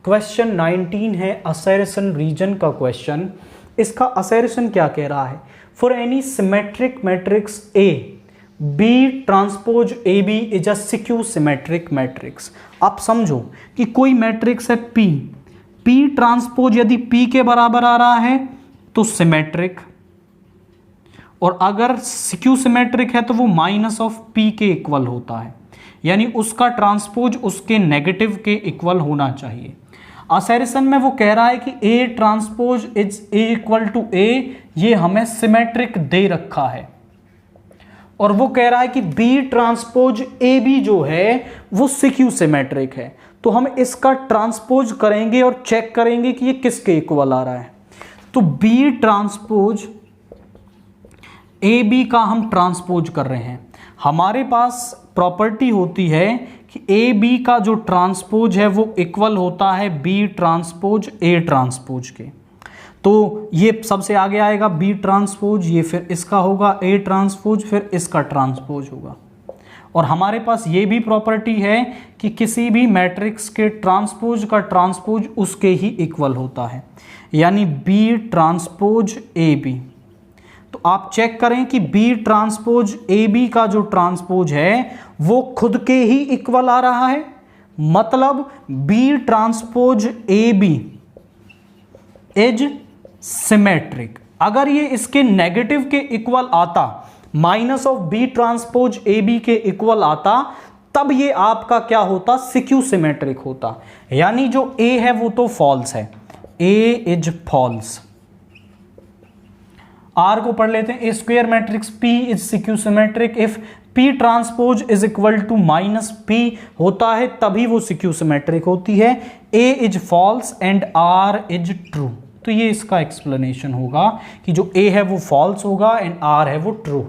Question 19 है assertion reason का question. इसका असर्शन क्या कह रहा है? For any symmetric matrix A B transpose A B is a skew symmetric matrix. आप समझो कि कोई मैट्रिक्स है पी, पी ट्रांसपोज यदि पी के बराबर आ रहा है तो सिमेट्रिक, और अगर सिक्यू सिमेट्रिक है तो वो माइनस ऑफ पी के इक्वल होता है, यानी उसका ट्रांसपोज उसके नेगेटिव के इक्वल होना चाहिए। असर्शन में वो कह रहा है कि A transpose is A equal to A, ये हमें सिमेट्रिक दे रखा है, और वो कह रहा है कि बी ट्रांसपोज ए बी जो है वो सिक्यू सिमेट्रिक है। तो हम इसका ट्रांसपोज करेंगे और चेक करेंगे कि ये किसके इक्वल आ रहा है। तो बी ट्रांसपोज ए बी का हम ट्रांसपोज कर रहे हैं। हमारे पास प्रॉपर्टी होती है कि ए बी का जो ट्रांसपोज है वो इक्वल होता है बी ट्रांसपोज ए ट्रांसपोज के। तो ये सबसे आगे आएगा बी ट्रांसपोज, ये फिर इसका होगा ए ट्रांसपोज, फिर इसका ट्रांसपोज होगा। और हमारे पास ये भी प्रॉपर्टी है कि किसी भी मैट्रिक्स के ट्रांसपोज का ट्रांसपोज उसके ही इक्वल होता है, यानी बी ट्रांसपोज ए बी। तो आप चेक करें कि बी ट्रांसपोज ए बी का जो ट्रांसपोज है वो खुद के ही इक्वल आ रहा है, मतलब B transpose A B is symmetric. अगर ये इसके नेगेटिव के इक्वल आता, minus of B transpose A B के इक्वल आता, तब ये आपका क्या होता? सिक्यू सिमेट्रिक होता। यानी जो ए है वो तो फॉल्स है, ए इज फॉल्स। आर को पढ़ लेते हैं। A square matrix P is skew symmetric if P transpose is equal to minus P होता है, तभी वो सिक्यू सिमेट्रिक होती है। A is false and R is true. तो ये इसका एक्सप्लेनेशन होगा कि जो ए है वो फॉल्स होगा एंड आर है वो ट्रू होगा।